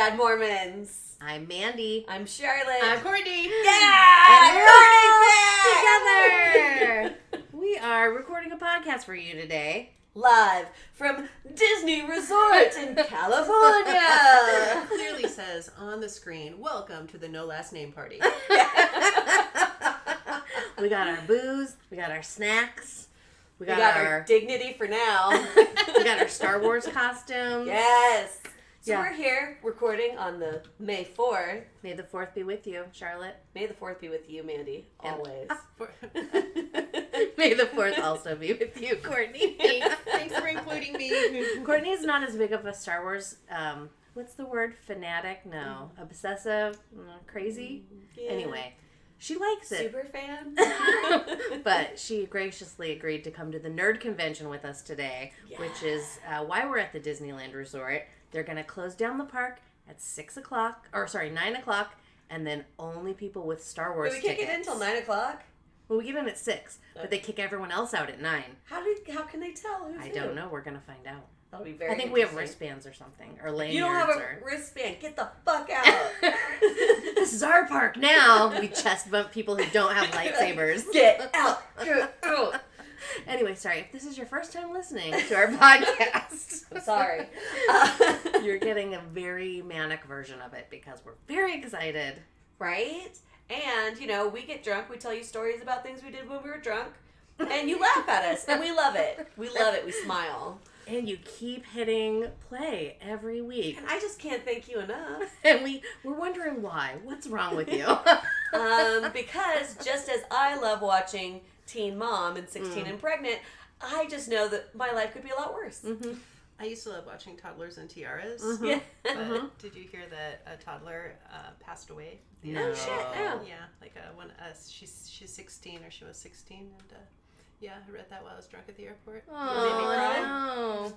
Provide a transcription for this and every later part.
FHEBadMormons. I'm Mandi. I'm Charlotte. I'm Cortney. Yeah! And we're all together! We are recording a podcast for you today. Live from Disney Resort in California. Clearly says on the screen, welcome to the no last name party. We got our booze, we got our snacks, We got our dignity for now. we got our Star Wars costumes. Yes. So Yeah. we're here recording on the May 4th. May the 4th be with you, Charlotte. May the 4th be with you, Mandi. And- Always. May the 4th also be with you, Cortney. Thanks for including me. Courtney's not as big of a Star Wars, what's the word? Fanatic? No. Obsessive? Crazy? Yeah. Anyway, she likes it. Super fan. But she graciously agreed to come to the nerd convention with us today, which is why we're at the Disneyland Resort. They're going to close down the park at 9 o'clock, and then only people with Star Wars Wait, we can't tickets. get in until 9 o'clock? Well, we get in at 6, but they kick everyone else out at 9. How can they tell who's I who? don't know. We're going to find out. That'll be very I think we have interesting. wristbands or something, or lanyards. You don't have a or... wristband. Get the fuck out. This is our park now. We chest bump people who don't have lightsabers. Get out. Get out. Anyway, sorry. If this is your first time listening to our podcast, I'm sorry. You're getting a very manic version of it because we're very excited. Right? And, we get drunk. We tell you stories about things we did when we were drunk. And you laugh at us. And we love it. We love it. We smile. And you keep hitting play every week. And I just can't thank you enough. And we're wondering why. What's wrong with you? Because just as I love watching Teen Mom and 16 and Pregnant, I just know that my life could be a lot worse. Mm-hmm. I used to love watching Toddlers and Tiaras. Mm-hmm. Yeah. But did you hear that a toddler passed away? Oh, shit, no. Yeah, like she's 16 or she was 16, and yeah, I read that while I was drunk at the airport. It made me cry. Oh,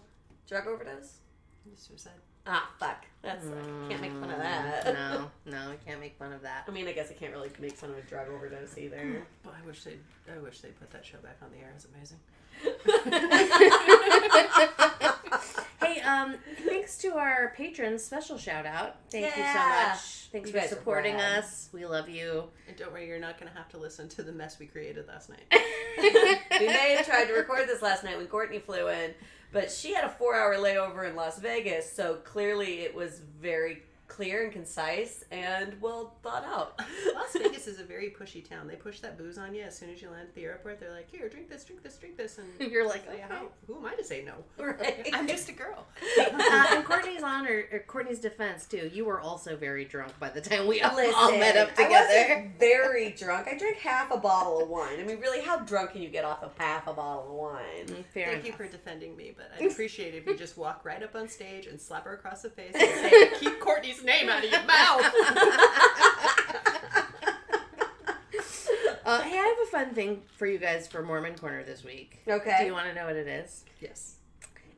Drug overdose? Suicide. Ah, fuck. That's can't make fun of that. No, we can't make fun of that. I mean, I guess I can't really make fun of a drug overdose either. But I wish they'd put that show back on the air. It was amazing. Hey, thanks to our patrons, special shout out. Thank you so much. Thanks You for guys are supporting rad. us. We love you. And don't worry, you're not going to have to listen to the mess we created last night. We may have tried to record this last night when Cortney flew in, but she had a 4-hour layover in Las Vegas, so clearly it was very clear and concise and well thought out. Las Vegas is a very pushy town. They push that booze on you as soon as you land at the airport. They're like, here, drink this. And You're like, say, okay. who am I to say no? Right. I'm just a girl. In Courtney's honor, or Courtney's defense too, you were also very drunk by the time we all Listen, met up I together. wasn't very drunk. I drank half a bottle of wine. I mean, really, how drunk can you get off of half a bottle of wine? Fair Thank you enough. for defending me, but I'd appreciate it if you just walk right up on stage and slap her across the face and say, keep Courtney's name out of your mouth. Hey, I have a fun thing for you guys for Mormon Corner this week. Okay. Do you want to know what it is? Yes.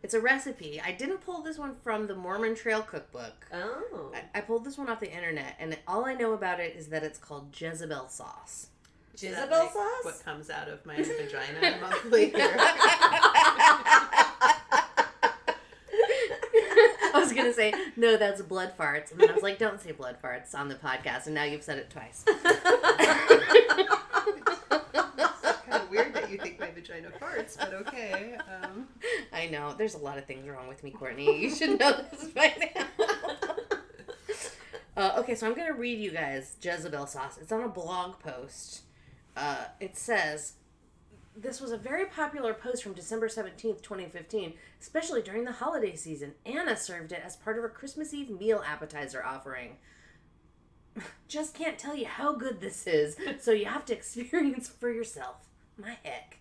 It's a recipe. I didn't pull this one from the Mormon Trail Cookbook. Oh. I pulled this one off the internet, and all I know about it is that it's called Jezebel sauce. Jezebel sauce? What comes out of my vagina a month later. I was going to say, no, that's blood farts. And then I was like, don't say blood farts on the podcast. And now you've said it twice. It's kind of weird that you think my vagina farts, but okay. I know. There's a lot of things wrong with me, Courtney. You should know this by now. Okay, so I'm going to read you guys Jezebel sauce. It's on a blog post. It says, this was a very popular post from December 17th, 2015, especially during the holiday season. Anna served it as part of her Christmas Eve meal appetizer offering. Just can't tell you how good this is, so you have to experience for yourself. My heck.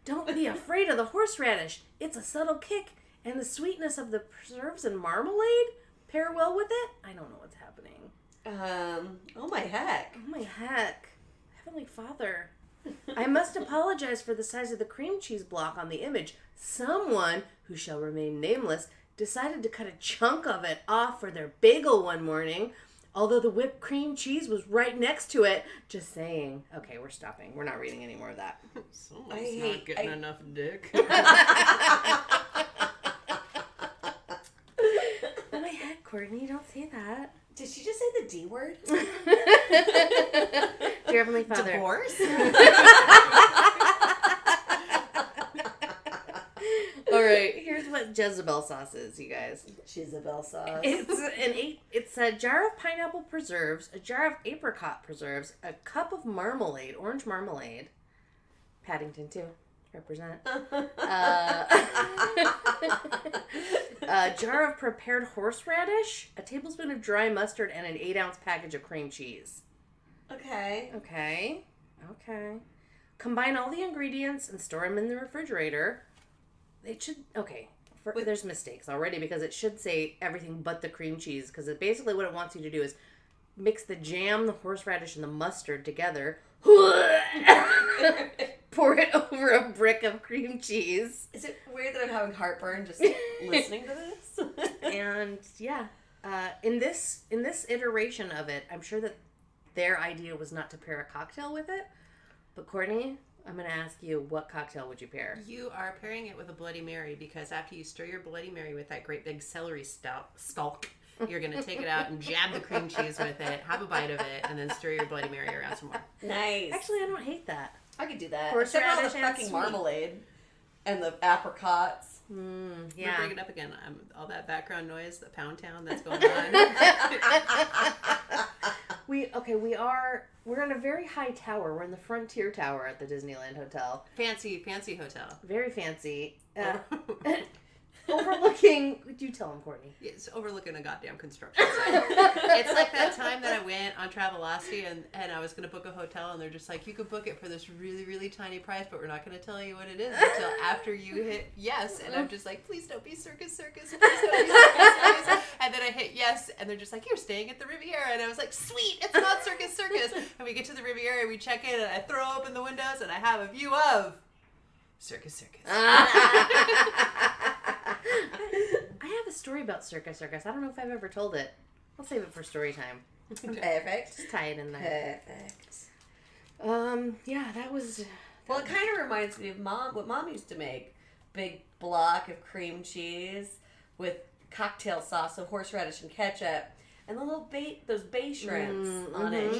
Don't be afraid of the horseradish. It's a subtle kick, and the sweetness of the preserves and marmalade pair well with it. I don't know what's happening. Oh my heck. Oh my heck. Heavenly Father. I must apologize for the size of the cream cheese block on the image. Someone, who shall remain nameless, decided to cut a chunk of it off for their bagel one morning, although the whipped cream cheese was right next to it. Just saying. Okay, we're stopping. We're not reading any more of that. Someone's not getting enough dick. Oh my heck, Cortney, don't say that. Did she just say the D word? Dear Heavenly Father. Divorce? All right, here's what Jezebel sauce is, you guys. Jezebel sauce. It's a jar of pineapple preserves, a jar of apricot preserves, a cup of marmalade, orange marmalade. Paddington too, represent. A jar of prepared horseradish, a tablespoon of dry mustard, and an 8-ounce package of cream cheese. Okay. Combine all the ingredients and store them in the refrigerator. It should, there's mistakes already because it should say everything but the cream cheese, because basically what it wants you to do is mix the jam, the horseradish, and the mustard together. Pour it over a brick of cream cheese. Is it weird that I'm having heartburn just listening to this? And yeah, in this iteration of it, I'm sure that their idea was not to pair a cocktail with it. But Cortney, I'm going to ask you, what cocktail would you pair? You are pairing it with a Bloody Mary, because after you stir your Bloody Mary with that great big celery stalk, you're going to take it out and jab the cream cheese with it, have a bite of it, and then stir your Bloody Mary around some more. Nice. Actually, I don't hate that. I could do that. Horseradish Except for all the and fucking sweet. marmalade and the apricots. Yeah. Bring it up again. All that background noise, the pound town that's going on. We're in a very high tower. We're in the Frontier Tower at the Disneyland Hotel. Fancy hotel. Very fancy. Overlooking. You tell him, Cortney. It's overlooking a goddamn construction site. It's like that time that I went on Travelocity and I was going to book a hotel, and they're just like, you could book it for this really, really tiny price, but we're not going to tell you what it is until after you hit yes. And I'm just like, please don't be circus. Please don't be circus. And then I hit yes, and they're just like, you're staying at the Riviera. And I was like, sweet, it's not circus. And we get to the Riviera, and we check in, and I throw open the windows, and I have a view of circus. I have a story about circus. I don't know if I've ever told it. I'll save it for story time. Perfect. Just tie it in there. Perfect. Yeah, that was... Well, it kind of reminds me of what Mom used to make. Big block of cream cheese with cocktail sauce, so horseradish and ketchup, and the little those bay shrimps on it.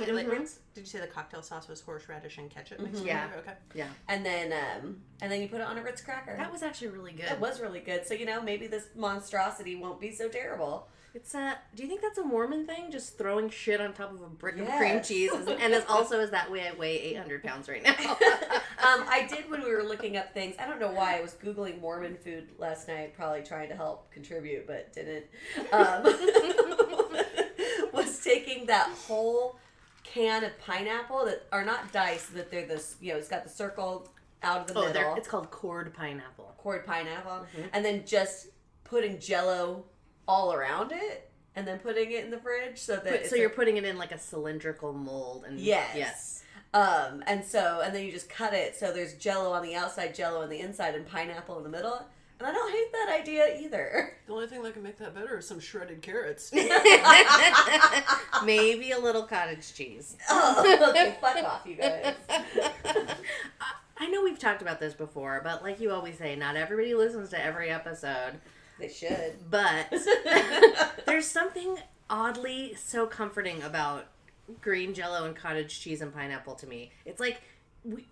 Did you say the cocktail sauce was horseradish and ketchup mixed Yeah. together? Okay. Yeah. And then you put it on a Ritz cracker. That was actually really good. That was really good. So, maybe this monstrosity won't be so terrible. It's do you think that's a Mormon thing? Just throwing shit on top of a brick of Yes. cream cheese? And it also is that way I weigh 800 pounds right now. I did when we were looking up things. I don't know why. I was Googling Mormon food last night, probably trying to help contribute, but didn't. Was taking that whole can of pineapple that are not diced, but they're this, it's got the circle out of the middle. It's called cord pineapple. Cord pineapple. And then just putting Jell-O all around it, and then putting it in the fridge so that you're putting it in like a cylindrical mold, and yes. And then you just cut it so there's Jell-O on the outside, Jell-O on the inside, and pineapple in the middle. And I don't hate that idea either. The only thing that can make that better is some shredded carrots. Maybe a little cottage cheese. Oh, okay, fuck off, you guys. I know we've talked about this before, but like you always say, not everybody listens to every episode. They should. But there's something oddly so comforting about green Jell-O and cottage cheese and pineapple to me. It's like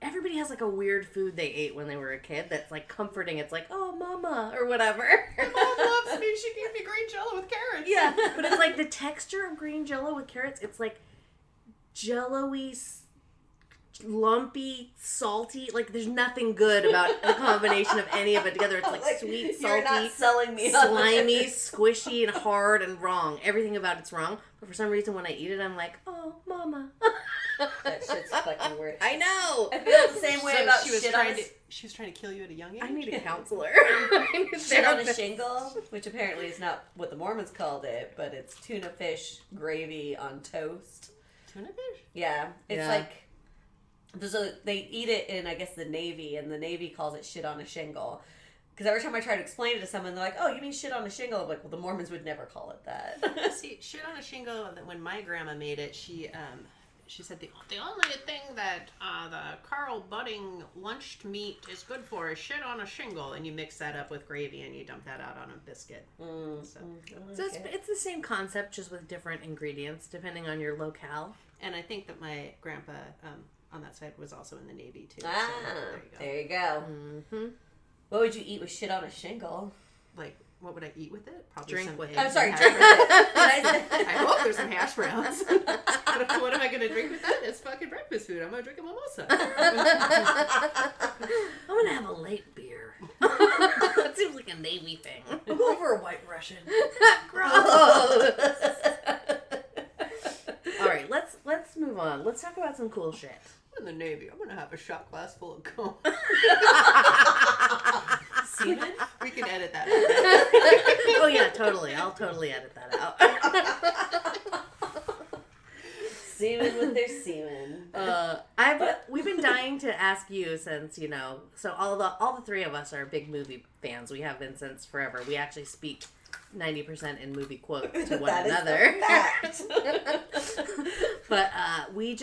everybody has like a weird food they ate when they were a kid that's like comforting. It's like, oh, mama, or whatever. My mom loves me. She gave me green Jell-O with carrots. Yeah, but it's like the texture of green Jell-O with carrots. It's like Jell-O-y, lumpy, salty. Like there's nothing good about the combination of any of it together. It's like sweet, salty, you're not selling me slimy, squishy, and hard and wrong. Everything about it's wrong. But for some reason, when I eat it, I'm like, oh, mama. That shit's fucking weird. I know. I feel the same way about she was shit trying to kill you at a young age. I need a counselor. Shit on a shingle, which apparently is not what the Mormons called it, but it's tuna fish gravy on toast. Tuna fish? Yeah, it's like. So they eat it in, I guess, the Navy, and the Navy calls it shit on a shingle. Because every time I try to explain it to someone, they're like, oh, you mean shit on a shingle? I'm like, well, the Mormons would never call it that. See, shit on a shingle, when my grandma made it, she said the only thing that the Carl Budding lunched meat is good for is shit on a shingle, and you mix that up with gravy and you dump that out on a biscuit. So it's the same concept, just with different ingredients depending on your locale. And I think that my grandpa on that side was also in the Navy too. Ah, so there you go. Mm-hmm. What would you eat with shit on a shingle? Like, what would I eat with it? Probably Drink some with it. I'm eggs sorry, and drink hash with it. browns. I hope there's some hash browns. What am I going to drink with that? It's fucking breakfast food. I'm going to drink a mimosa. I'm gonna have a late beer. That seems like a Navy thing. I'll go for a White Russian. Gross. All right, let's move on. Let's talk about some cool shit. In the Navy, I'm going to have a shot glass full of cum. Semen? We can edit that out. Oh yeah, totally. I'll totally edit that out. Semen with their semen. We've been dying to ask you since, so all the three of us are big movie fans. We have been since forever. We actually speak 90% in movie quotes to one another. But we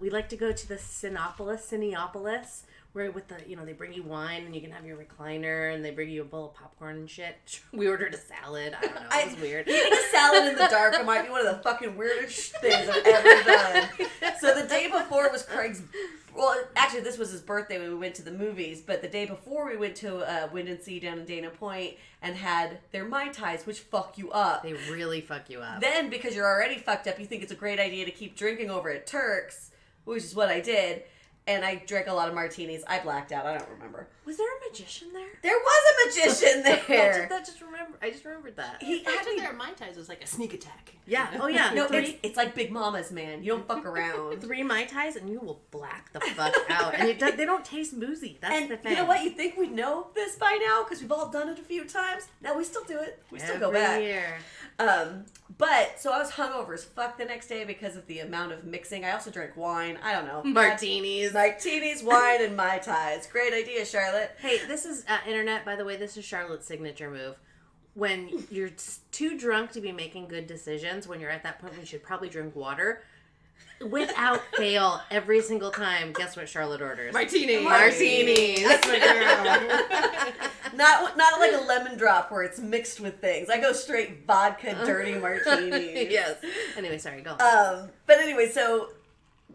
like to go to the Cineopolis, where with the, they bring you wine and you can have your recliner and they bring you a bowl of popcorn and shit. We ordered a salad. I don't know. It was weird. Eating a salad in the dark might be one of the fucking weirdest things I've ever done. So the day before was Craig's... Well, actually, this was his birthday when we went to the movies, but the day before we went to Wind and Sea down in Dana Point and had their Mai Tais, which fuck you up. They really fuck you up. Then, because you're already fucked up, you think it's a great idea to keep drinking over at Turk's, which is what I did. And I drank a lot of martinis. I blacked out. I don't remember. Was there a magician there? There was a magician there. I just remembered that. He had their Mai Tais was like a sneak attack. Yeah. Oh yeah. No, it's like Big Mama's, man. You don't fuck around. 3 Mai Tais and you will black the fuck out. And they don't taste boozy. That's the thing. You know what? You think we'd know this by now because we've all done it a few times. No, we still do it. We still go back. Every year. But so I was hungover as fuck the next day because of the amount of mixing. I also drank wine. I don't know. Martinis, wine, and Mai Tais. Great idea, Charlotte. Hey, this is internet, by the way. This is Charlotte's signature move. When you're too drunk to be making good decisions, when you're at that point, you should probably drink water. Without fail, every single time, guess what Charlotte orders? Martinis. That's my girl. Not like a lemon drop where it's mixed with things. I go straight vodka dirty martinis. Yes. Anyway, sorry, go. But anyway, so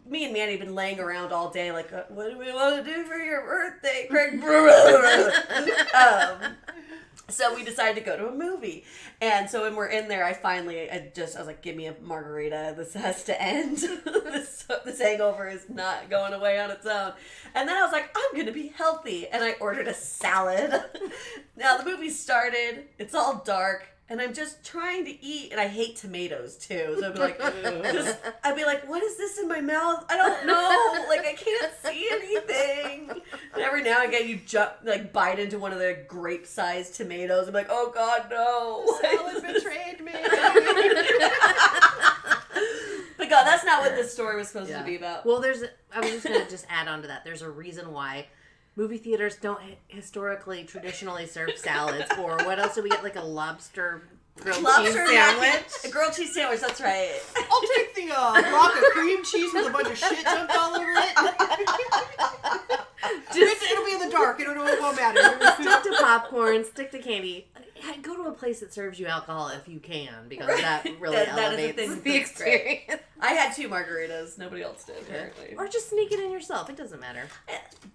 me and Mandy have been laying around all day like, what do we want to do for your birthday, Craig? So we decided to go to a movie. And so when we're in there, I was like, give me a margarita. This has to end. This hangover is not going away on its own. And then I was like, I'm going to be healthy. And I ordered a salad. Now the movie started. It's all dark. And I'm just trying to eat, and I hate tomatoes too. So I'd be like, what is this in my mouth? I don't know. Like, I can't see anything. And every now and again, you bite into one of the grape-sized tomatoes. I'm like, oh God, no. Salad betrayed me. But God, that's not what this story was supposed to be about. Well, I was just going to add on to that. There's a reason why movie theaters don't traditionally serve salads. Or what else do we get? Like a lobster grilled cheese sandwich? A grilled cheese sandwich, that's right. I'll take the block of cream cheese with a bunch of shit dumped all over it. It'll be in the dark. It won't matter. Stick to popcorn, stick to candy. Go to a place that serves you alcohol if you can, because that really elevates the experience. I had 2 margaritas. Nobody else did, apparently. Or just sneak it in yourself. It doesn't matter.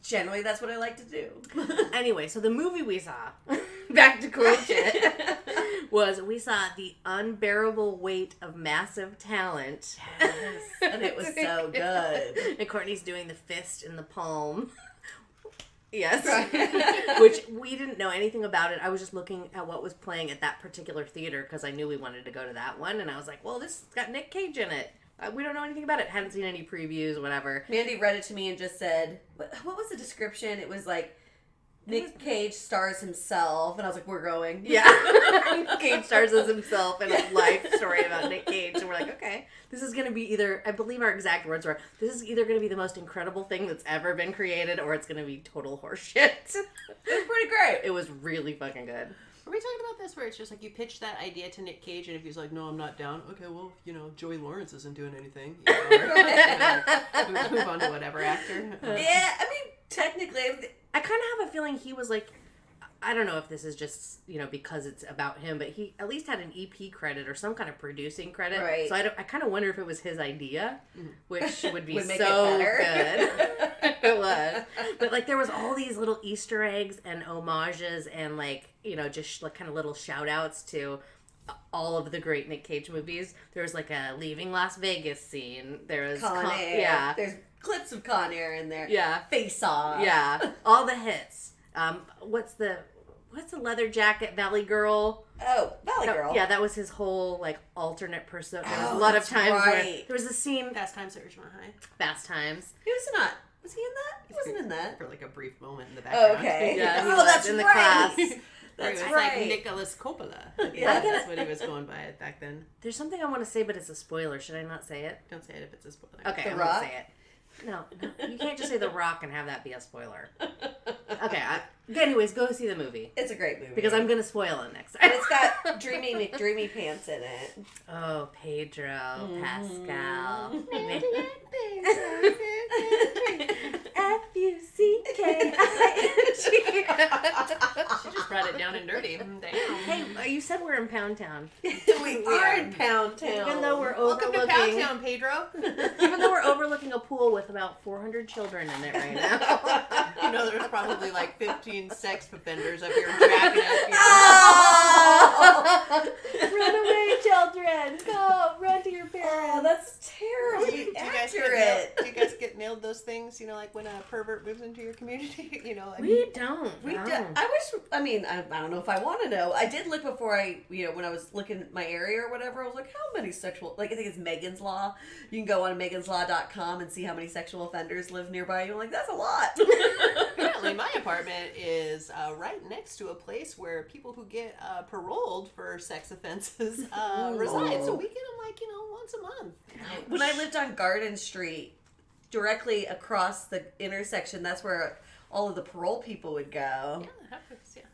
Generally, that's what I like to do. Anyway, so the movie we saw, back to cool shit, we saw The Unbearable Weight of Massive Talent. Yes. And it was so good. And Cortney's doing the fist in the palm. Yes. Which we didn't know anything about it. I was just looking at what was playing at that particular theater because I knew we wanted to go to that one. And I was like, well, this has got Nick Cage in it. We don't know anything about it. Hadn't seen any previews, whatever. Mandy read it to me and just said, what was the description? It was like, Nick Cage stars himself. And I was like, we're going. Yeah. Cage stars as himself in a life story about Nick Cage. And we're like, okay, this is going to be either, I believe our exact words were, this is either going to be the most incredible thing that's ever been created or it's going to be total horseshit. It was pretty great. It was really fucking good. Are we talking about this where it's just like you pitch that idea to Nick Cage and if he's like, no, I'm not down. Okay, well, Joey Lawrence isn't doing anything. Move on to whatever actor. Yeah, I mean, technically, I kind of have a feeling he was like, I don't know if this is just, because it's about him, but he at least had an EP credit or some kind of producing credit. Right. So I kind of wonder if it was his idea, which would be Would make so it good. It was. But, like, there was all these little Easter eggs and homages and, like, just, like, kind of little shout-outs to all of the great Nick Cage movies. There was, like, a Leaving Las Vegas scene. There was... Con Air. Yeah. There's clips of Con Air in there. Yeah. Face Off. Yeah. All the hits. What's the leather jacket Valley Girl? Oh, Valley Girl. Yeah, that was his whole like alternate persona. There was a lot of times where there was a scene. Fast Times at Ridgemont High. Fast Times. He was not. Was he in that? He wasn't in that. For like a brief moment in the background. Oh, okay. Yeah, he oh, was that's in the right. class. That's it was right. like Nicholas Coppola. Yeah. That's what he was going by back then. There's something I want to say, but it's a spoiler. Should I not say it? Don't say it if it's a spoiler. Okay, The I Rock? won't say it. No, you can't just say The Rock and have that be a spoiler. Okay, anyways, go see the movie. It's a great movie. Because I'm going to spoil it next time. And it's got Dreamy McDreamy Pants in it. Oh, Pedro, Pascal. F-U-C-K-I-N-G. She just brought it down and dirty. Damn. Hey, you said we're in Pound Town. We are in Pound Town. Even though we're Welcome to Pound overlooking, Town, Pedro. even though we're overlooking a pool with about 400 children in it right now. There's probably like 15 sex offenders up here jacking up. Oh! Run away, children! Go, run to your parents. Oh, that's terrible. Do you guys get nailed those things? Like when a pervert moves into your community. We don't. We no. do, I wish. I mean, I don't know if I want to know. I did look before when I was looking at my area or whatever. I was like, how many sexual? Like, I think it's Megan's Law. You can go on meganslaw.com and see how many sexual offenders live nearby. You're like, that's a lot. Apparently, my apartment is right next to a place where people who get paroled for sex offenses reside. So we get them once a month. When I lived on Garden Street, directly across the intersection, that's where all of the parole people would go. Yeah, that happens, yeah.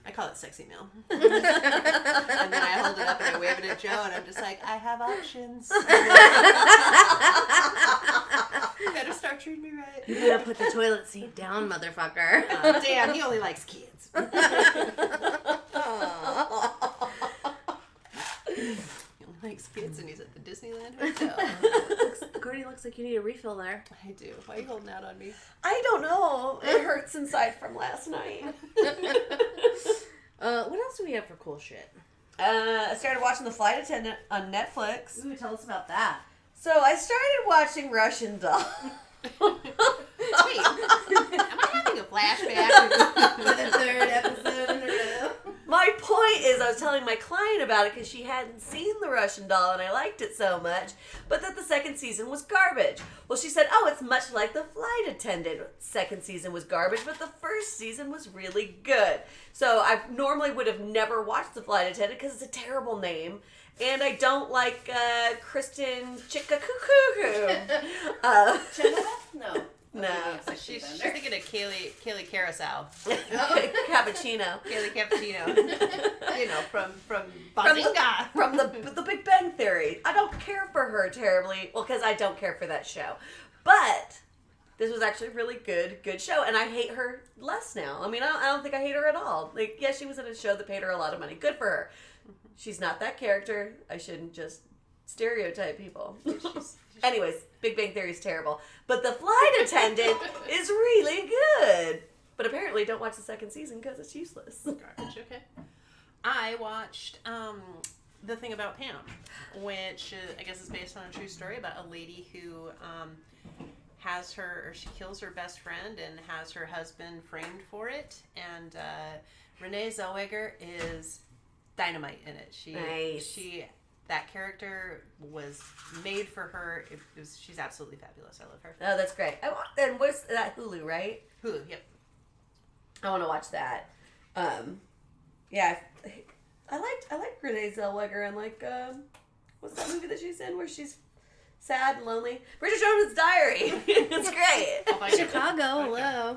I call it sexy mail. And then I hold it up and I wave it at Joe and I'm just like, I have options. You better start treating me right. You gotta put the toilet seat down, motherfucker. Damn, he only likes kids. He only likes kids and he's at the Disneyland Hotel. Gordy, looks like you need a refill there. I do. Why are you holding out on me? I don't know. It hurts inside from last night. What else do we have for cool shit? I started watching The Flight Attendant on Netflix. Ooh, tell us about that. So I started watching Russian Doll. Wait, am I having a flashback? For the third episode in a row. My point is, I was telling my client about it because she hadn't seen The Russian Doll and I liked it so much, but that the second season was garbage. Well, she said, oh, it's much like The Flight Attendant. Second season was garbage, but the first season was really good. So I normally would have never watched The Flight Attendant because it's a terrible name. And I don't like Kristen Chikakuku. No. She's thinking of Kaylee Carousel. Cappuccino. Kaylee Cappuccino. From Bazinga. From the Big Bang Theory. I don't care for her terribly. Well, because I don't care for that show. But this was actually a really good show. And I hate her less now. I mean, I don't think I hate her at all. Like, yes, she was in a show that paid her a lot of money. Good for her. She's not that character. I shouldn't just stereotype people. Anyways, Big Bang Theory is terrible. But The Flight Attendant is really good. But apparently don't watch the second season because it's useless. Garbage, okay. I watched The Thing About Pam, which I guess is based on a true story about a lady who she kills her best friend and has her husband framed for it. And Renee Zellweger is dynamite in it. Nice. That character was made for her. She's absolutely fabulous. I love her. Oh, that's great. And what's that? Hulu, right? Hulu, yep. I want to watch that. Yeah, I liked Renee Zellweger and what's that movie that she's in where she's sad and lonely? Bridget Jones's Diary. It's great. Chicago, hello.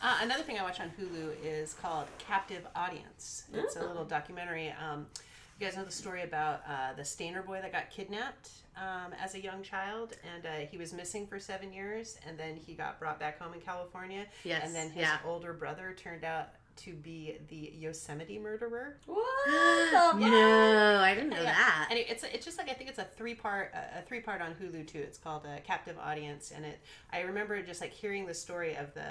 Another thing I watch on Hulu is called Captive Audience. It's a little documentary. You guys know the story about the Stainer boy that got kidnapped as a young child, and he was missing for 7 years, and then he got brought back home in California. Yes. And then his older brother turned out to be the Yosemite murderer. What? No, I didn't know that. And it's just like, I think it's a three part on Hulu too. It's called Captive Audience, and I remember just like hearing the story of the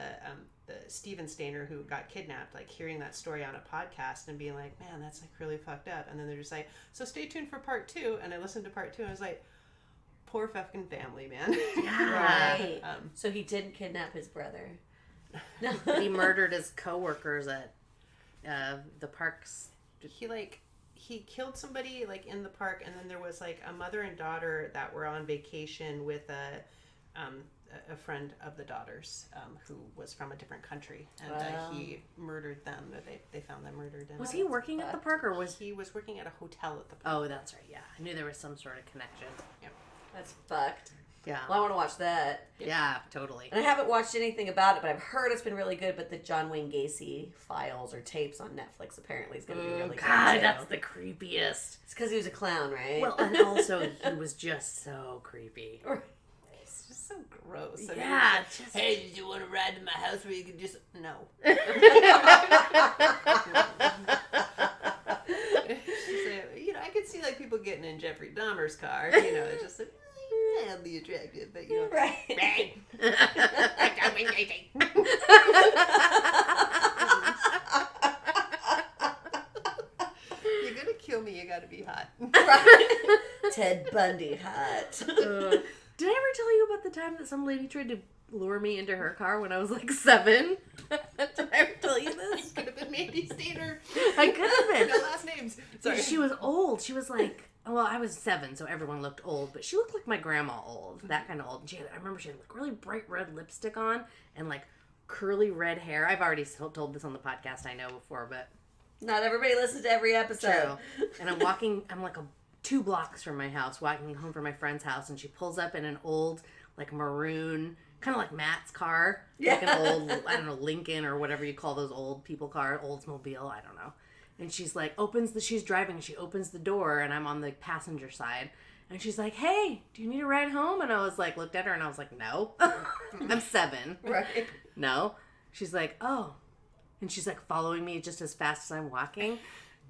Steven Stainer who got kidnapped, like hearing that story on a podcast and being like, man, that's like really fucked up. And then they're just like, so stay tuned for part 2. And I listened to part 2 and I was like, poor fucking family, man. Yeah. Right. So he didn't kidnap his brother. He murdered his coworkers at the parks. He killed somebody like in the park, and then there was like a mother and daughter that were on vacation with a friend of the daughter's who was from a different country, and he murdered them. They found them murdered. And Was he working at the park, or was he was working at a hotel at the park? Oh, that's right. Yeah, I knew there was some sort of connection. Yeah, That's fucked. Yeah. Well, I want to watch that. Yeah, totally. And I haven't watched anything about it, but I've heard it's been really good. But the John Wayne Gacy files or tapes on Netflix apparently is going to be really good. God, too. that's the creepiest. It's because he was a clown, right? Well, and also he was just so creepy. it's just so gross. Yeah, just, hey, did you want to ride to my house where you could just no? I could see like people getting in Jeffrey Dahmer's car. It's just like, that'd be attractive, but right. You're gonna kill me. You gotta be hot. Right. Ted Bundy hot. Did I ever tell you about the time that some lady tried to lure me into her car when I was like 7? Did I ever tell you this? Could have been Mandi Stainer. I could have been. No last names. Sorry. She was old. She was like, well, I was 7, so everyone looked old, but she looked like my grandma old, that kind of old. And I remember she had like really bright red lipstick on and like curly red hair. I've already told this on the podcast, I know before, but not everybody listens to every episode. True. And I'm like 2 blocks from my house, walking home from my friend's house, and she pulls up in an old like maroon, kind of like Matt's car, like an old, I don't know, Lincoln or whatever you call those old people car, Oldsmobile, I don't know. And she's like, she's driving and she opens the door and I'm on the passenger side. And she's like, hey, do you need a ride home? And I was like, looked at her and I was like, no. I'm 7. Right. No. She's like, oh. And she's like following me just as fast as I'm walking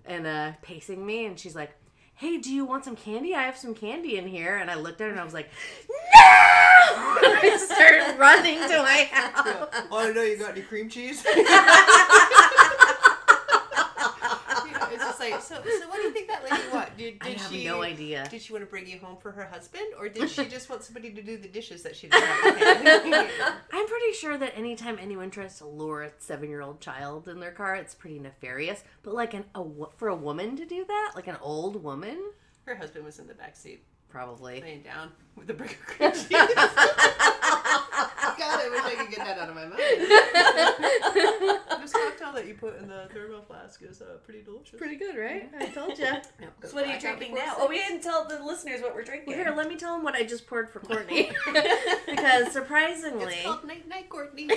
and pacing me. And she's like, hey, do you want some candy? I have some candy in here. And I looked at her and I was like, no! I started running to my house. Yeah. Oh, I know you got any cream cheese? It's just like, so what do you think that lady want? I have no idea. Did she want to bring you home for her husband? Or did she just want somebody to do the dishes that she didn't have to pay? I'm pretty sure that anytime anyone tries to lure a 7-year-old child in their car, it's pretty nefarious. But like for a woman to do that, like an old woman? Her husband was in the back seat. Probably. Laying down with a brick of cream cheese. God, I wish I could get that out of my mind. This cocktail that you put in the thermal flask is pretty delicious. Pretty good, right? I told you. So what are you drinking now? Oh, we didn't tell the listeners what we're drinking. Well, here, let me tell them what I just poured for Cortney. Because surprisingly... It's called Night Night, Cortney.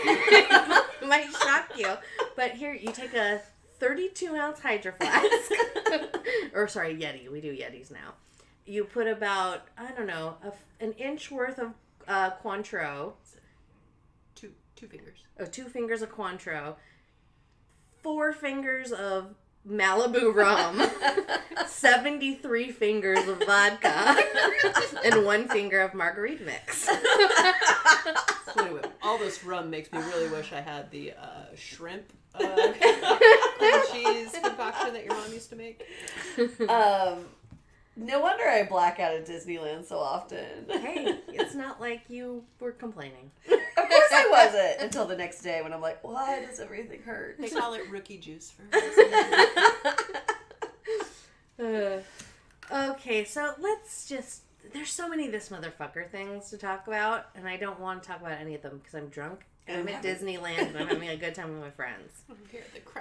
Might shock you. But here, you take a 32-ounce Hydro Flask. Or sorry, Yeti. We do Yetis now. You put about, I don't know, an inch worth of Cointreau. Two fingers. 2 fingers of Cointreau. 4 fingers of Malibu rum. 73 fingers of vodka. And 1 finger of margarita mix. So anyway, all this rum makes me really wish I had the shrimp cream cheese concoction that your mom used to make. No wonder I black out at Disneyland so often. Hey, it's not like you were complaining. Of course I wasn't. Until the next day when I'm like, why does everything hurt? They call it rookie juice for Okay, so let's just... There's so many this motherfucker things to talk about, and I don't want to talk about any of them because I'm drunk. And I'm at Disneyland and I'm having a good time with my friends.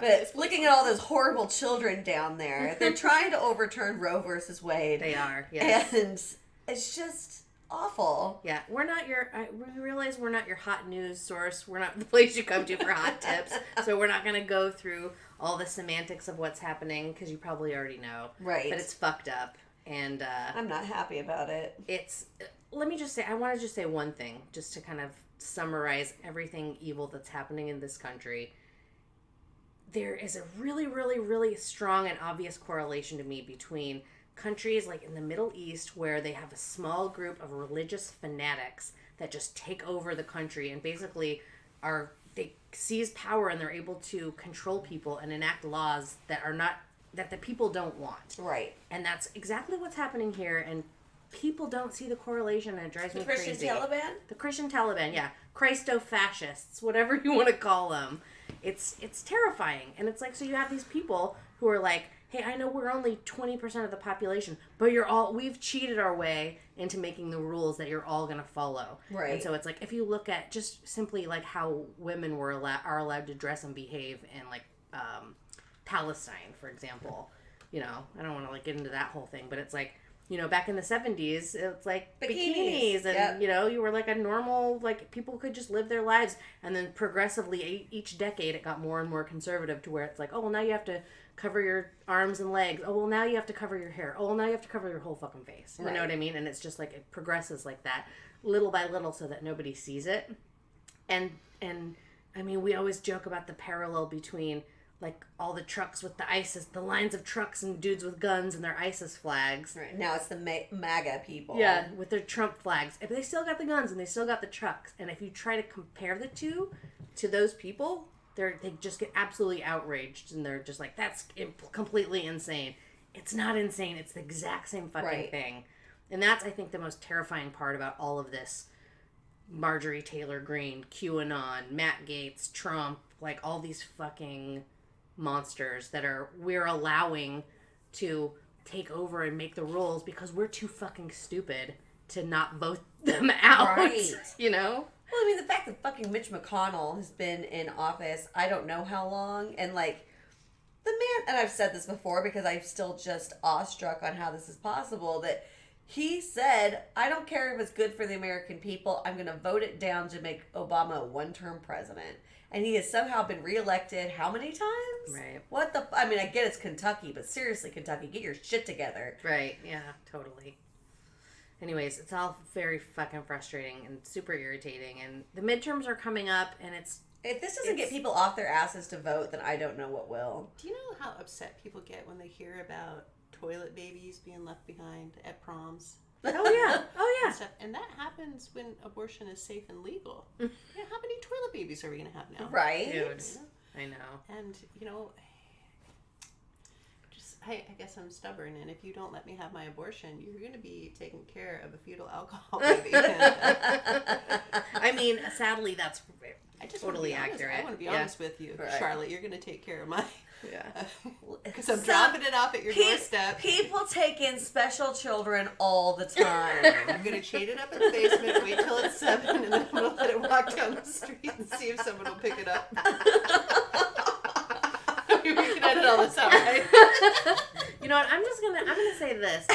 But looking at all those horrible children down there, they're trying to overturn Roe versus Wade. They are, yes. And it's just awful. Yeah, we realize we're not your hot news source. We're not the place you come to for hot tips. So we're not going to go through all the semantics of what's happening because you probably already know. Right. But it's fucked up. And I'm not happy about it. Let me just say, I want to just say one thing just to kind of summarize everything evil that's happening in this country. There is a really, really, really strong and obvious correlation to me between countries like in the Middle East where they have a small group of religious fanatics that just take over the country and basically they seize power and they're able to control people and enact laws that the people don't want. Right. And that's exactly what's happening here, and people don't see the correlation, and it drives me crazy. The Christian Taliban? The Christian Taliban, yeah. Christo-fascists, whatever you want to call them. It's terrifying. And it's like, so you have these people who are like, hey, I know we're only 20% of the population, but we've cheated our way into making the rules that you're all going to follow. Right. And so it's like, if you look at just simply like how women are allowed to dress and behave in like Palestine, for example, you know, I don't want to like get into that whole thing, but it's like, you know, back in the 70s, it's like bikinis and, yep. You know, you were like a normal, like people could just live their lives. And then progressively each decade, it got more and more conservative to where it's like, oh, well, now you have to cover your arms and legs. Oh, well, now you have to cover your hair. Oh, well, now you have to cover your whole fucking face. You know what I mean? And it's just like, it progresses like that little by little so that nobody sees it. And I mean, we always joke about the parallel between like all the trucks with the lines of trucks and dudes with guns and their ISIS flags. Right. Now it's the MAGA people. Yeah, with their Trump flags. But they still got the guns and they still got the trucks. And if you try to compare the two to those people, they just get absolutely outraged. And they're just like, that's completely insane. It's not insane. It's the exact same fucking thing. And that's, I think, the most terrifying part about all of this. Marjorie Taylor Greene, QAnon, Matt Gaetz, Trump, like all these fucking monsters that we're allowing to take over and make the rules because we're too fucking stupid to not vote them out. Right. You know? Well, I mean, the fact that fucking Mitch McConnell has been in office, I don't know how long, and like, the man, and I've said this before because I'm still just awestruck on how this is possible, that he said, I don't care if it's good for the American people, I'm going to vote it down to make Obama a one-term president. And he has somehow been reelected how many times? Right. What the... I mean, I get it's Kentucky, but seriously, Kentucky, get your shit together. Right, yeah, totally. Anyways, it's all very fucking frustrating and super irritating. And the midterms are coming up, and if this doesn't get people off their asses to vote, then I don't know what will. Do you know how upset people get when they hear about toilet babies being left behind at proms? Oh yeah. And that happens when abortion is safe and legal. Yeah, how many toilet babies are we going to have now? Right. Dude, I know. And, you know, I guess I'm stubborn, and if you don't let me have my abortion, you're going to be taking care of a fetal alcohol baby. I mean, sadly, that's totally accurate. accurate. I want to be honest with you, Charlotte. You're going to take care of my... Yeah. Because I'm dropping it off at your doorstep. People take in special children all the time. I'm going to chain it up in the basement, wait till it's 7, and then I'm going to let it walk down the street and see if someone will pick it up. We can edit all this out, right? You know what? I'm gonna say this.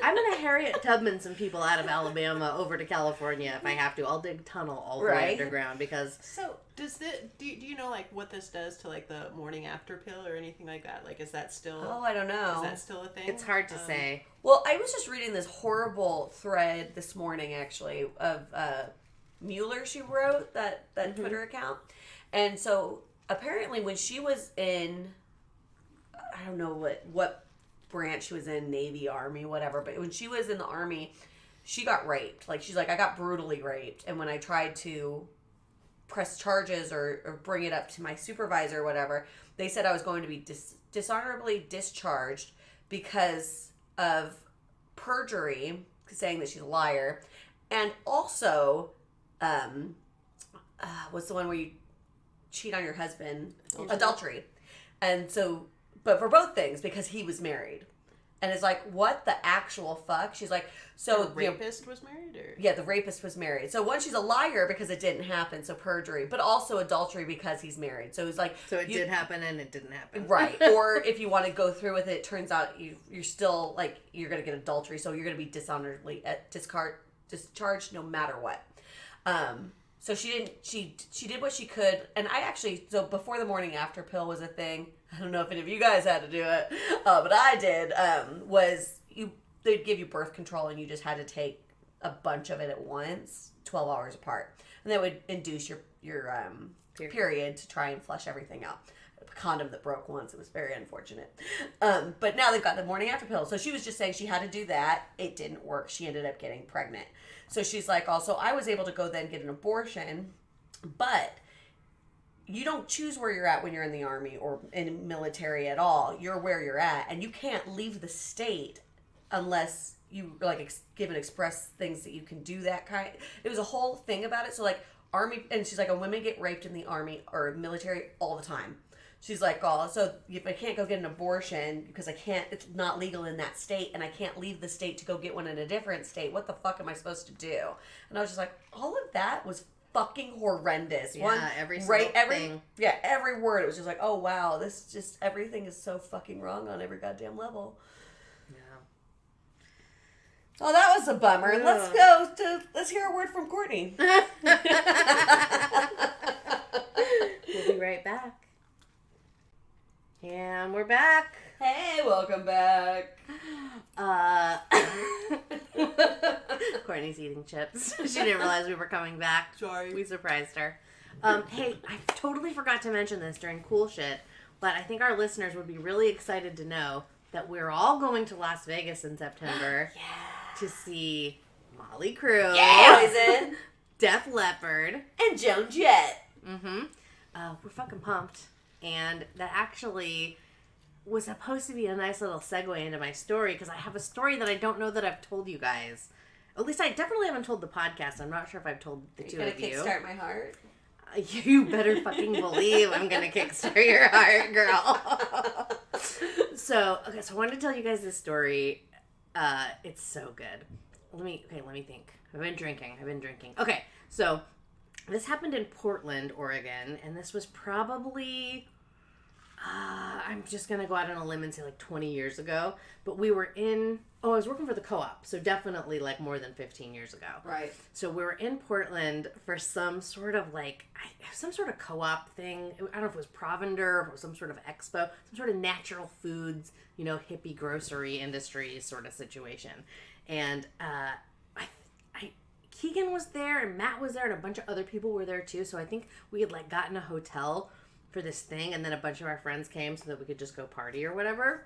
I'm gonna Harriet Tubman some people out of Alabama over to California if I have to. I'll dig a tunnel all the way underground because. So do you know like what this does to like the morning after pill or anything like that? Like, is that still? Oh, I don't know. Is that still a thing? It's hard to say. Well, I was just reading this horrible thread this morning actually of Mueller. She wrote that Twitter account, and so. Apparently, when she was in, I don't know what branch she was in, Navy, Army, whatever, but when she was in the Army, she got raped. Like, she's like, I got brutally raped. And when I tried to press charges or bring it up to my supervisor or whatever, they said I was going to be dishonorably discharged because of perjury, saying that she's a liar. And also, what's the one where you cheat on your husband? Adultery. And so, but for both things, because he was married. And it's like, what the actual fuck? She's like, so... The rapist was married? Or? Yeah, the rapist was married. So one, she's a liar because it didn't happen, so perjury. But also adultery because he's married. So it's like... So it did happen and it didn't happen. Right. Or if you want to go through with it, turns out you're still, like, you're going to get adultery. So you're going to be dishonorably... discharged no matter what. So she did what she could, and I actually, so before the morning after pill was a thing, I don't know if any of you guys had to do it, but I did, they'd give you birth control and you just had to take a bunch of it at once, 12 hours apart. And that would induce your period to try and flush everything out. A condom that broke once. It was very unfortunate. But now they've got the morning after pill. So she was just saying she had to do that. It didn't work. She ended up getting pregnant. So she's like, also, I was able to go then get an abortion, but you don't choose where you're at when you're in the army or in military at all. You're where you're at, and you can't leave the state unless you like give and express things that you can do that kind. It was a whole thing about it. So like army, and she's like, women get raped in the army or military all the time. She's like, oh, so if I can't go get an abortion because it's not legal in that state, and I can't leave the state to go get one in a different state, what the fuck am I supposed to do? And I was just like, all of that was fucking horrendous. Yeah, every thing. Yeah, every word. It was just like, oh wow, everything is so fucking wrong on every goddamn level. Yeah. Oh, that was a bummer. Yeah. Let's hear a word from Cortney. We'll be right back. And we're back. Hey, welcome back. Courtney's eating chips. She didn't realize we were coming back. Sorry. We surprised her. Hey, I totally forgot to mention this during Cool Shit, but I think our listeners would be really excited to know that we're all going to Las Vegas in September to see Molly Crew, Poison, Def Leppard, and Joan Jett. Mm-hmm. We're fucking pumped. And that actually was supposed to be a nice little segue into my story, because I have a story that I don't know that I've told you guys. At least I definitely haven't told the podcast. I'm not sure if I've told the two of you. Kickstart My Heart? You better fucking believe I'm going to kickstart your heart, girl. So I wanted to tell you guys this story. It's so good. Let me think. I've been drinking. Okay, so this happened in Portland, Oregon, and this was probably... I'm just going to go out on a limb and say like 20 years ago. But we were I was working for the co-op. So definitely like more than 15 years ago. Right. So we were in Portland for some sort of co-op thing. I don't know if it was Provender, or some sort of expo, some sort of natural foods, hippie grocery industry sort of situation. And Keegan was there and Matt was there and a bunch of other people were there too. So I think we had like gotten a hotel for this thing, and then a bunch of our friends came so that we could just go party or whatever.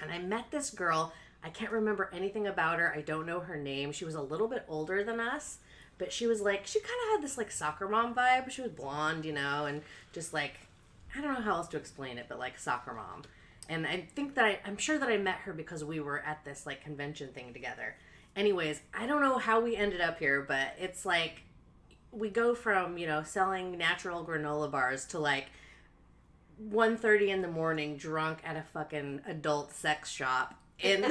And I met this girl. I can't remember anything about her. I don't know her name. She was a little bit older than us, but she was like, she kind of had this like soccer mom vibe. She was blonde, and just like, I don't know how else to explain it, but like soccer mom. And I think that I'm sure that I met her because we were at this like convention thing together. Anyways, I don't know how we ended up here, but it's like we go from, selling natural granola bars to like 1:30 in the morning drunk at a fucking adult sex shop in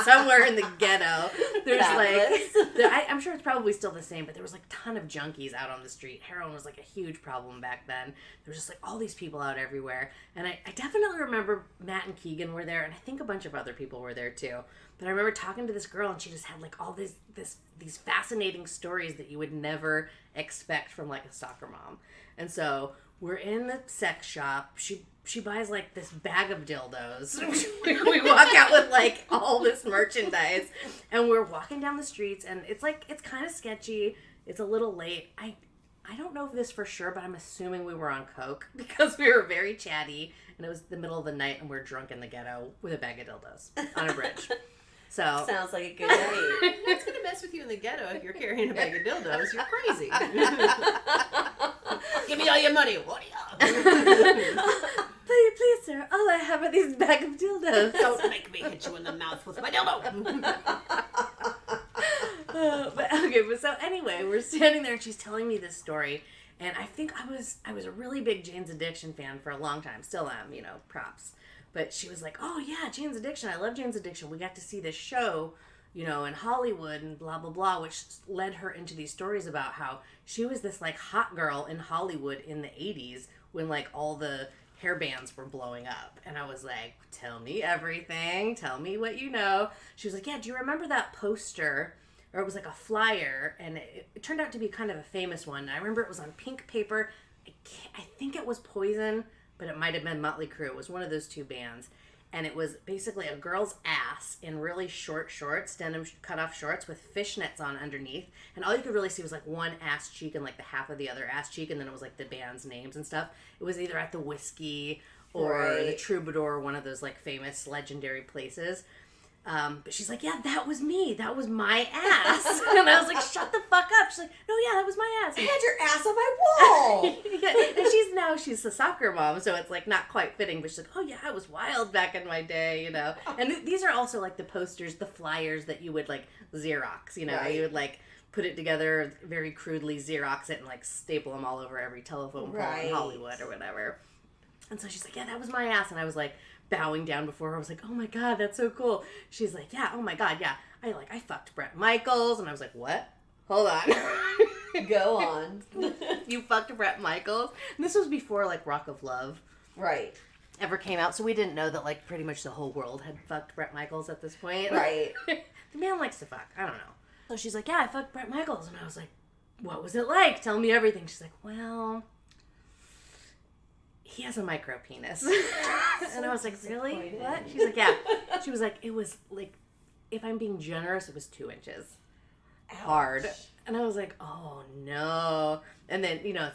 somewhere in the ghetto. There's I'm sure it's probably still the same, but there was like a ton of junkies out on the street. Heroin was like a huge problem back then. There was just like all these people out everywhere. And I definitely remember Matt and Keegan were there, and I think a bunch of other people were there too. But I remember talking to this girl, and she just had like all these fascinating stories that you would never expect from like a soccer mom. And so we're in the sex shop. She buys like this bag of dildos. We walk out with like all this merchandise, and we're walking down the streets, and it's kind of sketchy. It's a little late. I don't know this for sure, but I'm assuming we were on coke because we were very chatty, and it was the middle of the night, and we're drunk in the ghetto with a bag of dildos on a bridge. So sounds like a good night. What's gonna mess with you in the ghetto if you're carrying a bag of dildos? You're crazy. Give me all your money. What are you? Please, sir. All I have are these bag of dildos. Don't make me hit you in the mouth with my dildo. But so anyway, we're standing there, and she's telling me this story, and I think I was a really big Jane's Addiction fan for a long time. Still am, props. But she was like, oh yeah, Jane's Addiction. I love Jane's Addiction. We got to see this show, in Hollywood and blah, blah, blah, which led her into these stories about how she was this like hot girl in Hollywood in the 80s when like all the hair bands were blowing up. And I was like, tell me everything. Tell me what you know. She was like, yeah, do you remember that poster or it was like a flyer, and it turned out to be kind of a famous one. I remember it was on pink paper. I think it was Poison, but it might have been Motley Crue. It was one of those two bands. And it was basically a girl's ass in really short shorts, denim cut-off shorts with fishnets on underneath. And all you could really see was like one ass cheek and like the half of the other ass cheek. And then it was like the band's names and stuff. It was either at the Whiskey or the Troubadour, one of those like famous legendary places. But she's like, yeah, that was me. That was my ass. And I was like, shut the fuck up. She's like, no, yeah, that was my ass. I had your ass on my wall. Yeah. And she's a soccer mom, so it's like not quite fitting. But she's like, oh yeah, I was wild back in my day, you know. And these are also like the posters, the flyers that you would like Xerox, you know. Right. You would like put it together very crudely, Xerox it, and like staple them all over every telephone pole in Hollywood or whatever. And so she's like, yeah, that was my ass. And I was like, bowing down before her. I was like, oh my God, that's so cool. She's like, yeah, oh my God, yeah. I fucked Bret Michaels. And I was like, what? Hold on. Go on. You fucked Bret Michaels? And this was before like Rock of Love. Right. Ever came out. So we didn't know that like pretty much the whole world had fucked Bret Michaels at this point. Right. The man likes to fuck. I don't know. So she's like, yeah, I fucked Bret Michaels. And I was like, what was it like? Tell me everything. She's like, well, he has a micro penis. And I was like, really? What? She's like, yeah. She was like, it was like, if I'm being generous, it was 2 inches. Ouch. Hard. And I was like, oh no. And then, you know,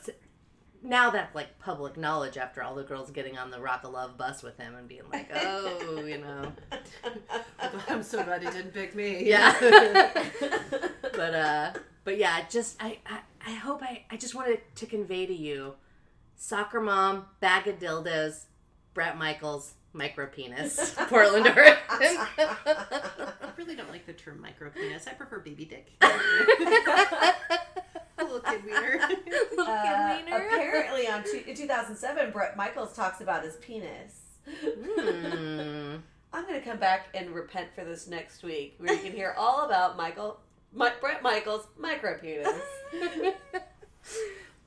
now that's like public knowledge after all the girls getting on the Rock of Love bus with him and being like, oh, you know. I'm so glad he didn't pick me. Yeah. But yeah, just, I hope I just wanted to convey to you, soccer mom, bag of dildos, Bret Michaels, micro penis, Portland, Oregon. I really don't like the term micro penis. I prefer baby dick. Little kid wiener. Apparently, in 2007, Bret Michaels talks about his penis. I'm going to come back and repent for this next week, where you can hear all about Bret Michaels' micro penis.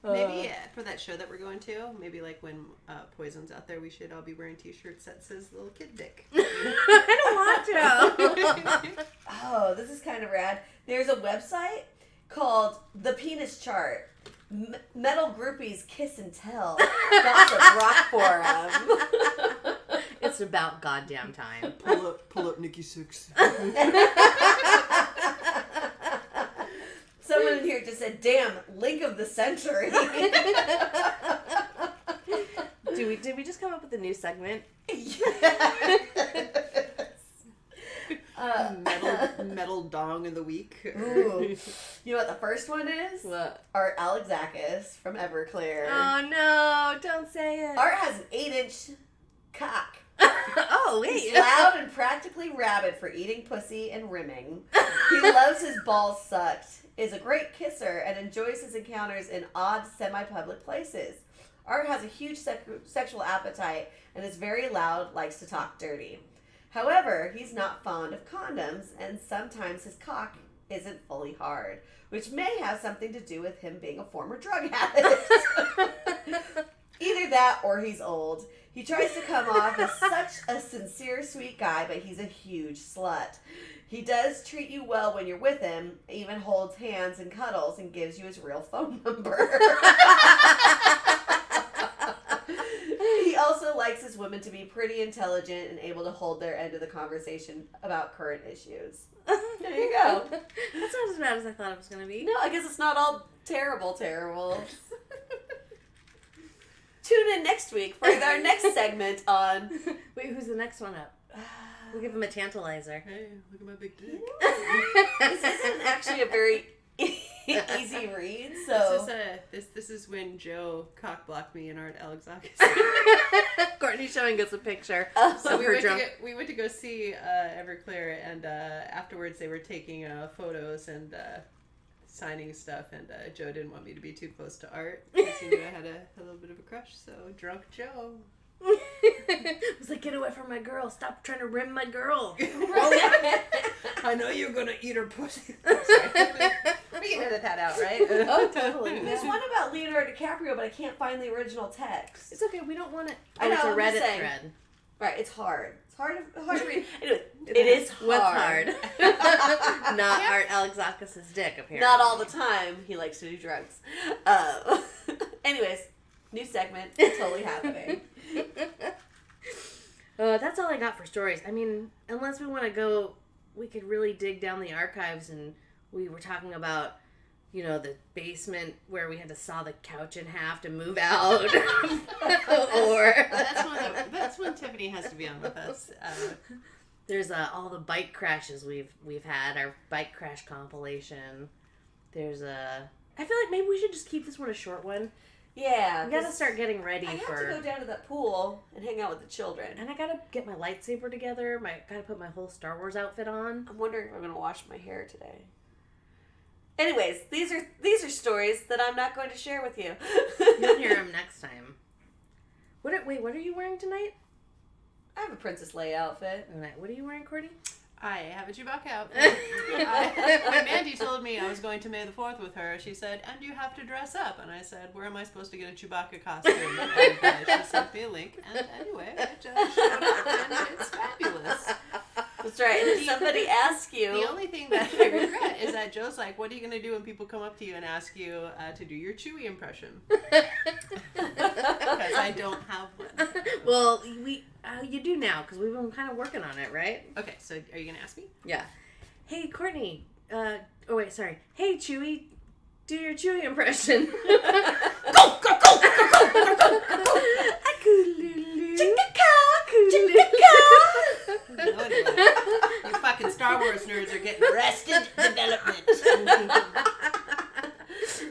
Maybe for that show that we're going to, maybe like when Poison's out there, we should all be wearing t-shirts that says little kid dick. I don't want to. Oh, this is kind of rad. There's a website called The Penis Chart. Metal Groupies Kiss and Tell. Gossip Rock Forum. It's about goddamn time. Pull up Nikki Six. Someone in here just said, damn, link of the century. Did we just come up with a new segment? Yes. Metal dong of the week. Ooh. You know what the first one is? What? Art Alexakis from Everclear. Oh no, don't say it. Art has an 8-inch cock. Oh, wait. He's loud and practically rabid for eating pussy and rimming. He loves his balls sucked, is a great kisser, and enjoys his encounters in odd, semi-public places. Art has a huge sexual appetite and is very loud, likes to talk dirty. However, he's not fond of condoms, and sometimes his cock isn't fully hard, which may have something to do with him being a former drug addict. Either that or he's old. He tries to come off as such a sincere, sweet guy, but he's a huge slut. He does treat you well when you're with him, even holds hands and cuddles, and gives you his real phone number. He also likes his women to be pretty intelligent and able to hold their end of the conversation about current issues. There you go. That's not as bad as I thought it was going to be. No, I guess it's not all terrible. Tune in next week for our next segment on... Wait, who's the next one up? We'll give him a tantalizer. Hey, look at my big dick. This isn't actually a very easy read, so... This is when Joe cock-blocked me in Art Alexakis. Cortney's showing us a picture So of her drunk. we went to go see Everclear, and afterwards they were taking photos and signing stuff, and Joe didn't want me to be too close to Art because he knew I had a little bit of a crush, so drunk Joe. I was like, get away from my girl. Stop trying to rim my girl. I know you're going to eat her pussy. We can edit that out, right? Oh, totally. There's one about Leonardo DiCaprio, but I can't find the original text. It's okay. We don't want it. I know, it's a I'm just Reddit saying. thread. Right, it's hard. It's hard to read. Anyway, it is hard. What's hard? Not Art Alexakis' dick, apparently. Not all the time. He likes to do drugs. Anyways, new segment. Totally happening. That's all I got for stories. I mean, unless we want to go, we could really dig down the archives, and we were talking about, you know, the basement where we had to saw the couch in half to move out. Or that's when Tiffany has to be on with us. There's all the bike crashes we've had, our bike crash compilation. There's I feel like maybe we should just keep this one a short one. Yeah. We gotta start getting ready I for... have to go down to that pool and hang out with the children. And I gotta get my lightsaber together. Gotta put my whole Star Wars outfit on. I'm wondering if I'm gonna wash my hair today. Anyways, these are stories that I'm not going to share with you. You'll hear them next time. What are you wearing tonight? I have a Princess Leia outfit. What are you wearing, Cordy? I have a Chewbacca outfit. When Mandi told me I was going to May the 4th with her, she said, and you have to dress up. And I said, where am I supposed to get a Chewbacca costume? And she sent me a link. And anyway, I just showed up and it's fabulous. That's right. And if somebody asks you... The only thing that I regret is that Joe's like, what are you going to do when people come up to you and ask you to do your Chewie impression? Because I don't have one. Well, you do now, because we've been kind of working on it, right? Okay, so are you going to ask me? Yeah. Hey, Cortney. Hey, Chewie. Do your Chewie impression. Go, go, go, go, go, go, go, go, go. You fucking Star Wars nerds are getting arrested. Development.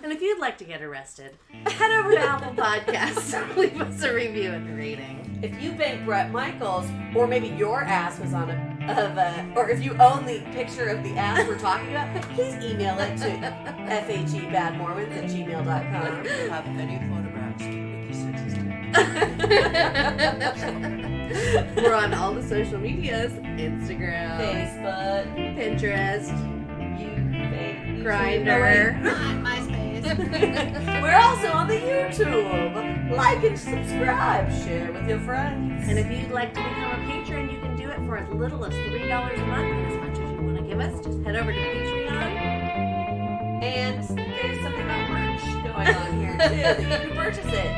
And if you'd like to get arrested, head over to Apple Podcasts and leave us a review and a rating. If you bank Brett Michaels, or maybe your ass was on or if you own the picture of the ass we're talking about, please email it to FHEBadMormons@gmail.com. You have any photographs to make you We're on all the social medias: Instagram, Facebook, Pinterest, Grindr. MySpace. We're also on the YouTube. Like and subscribe. Share with your friends. And if you'd like to become a patron, you can do it for as little as $3 a month, and as much as you want to give us. Just head over to Patreon. And there's something about merch going on here too. That you can purchase it.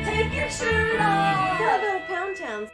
Take your shirt off. How about Pound Town?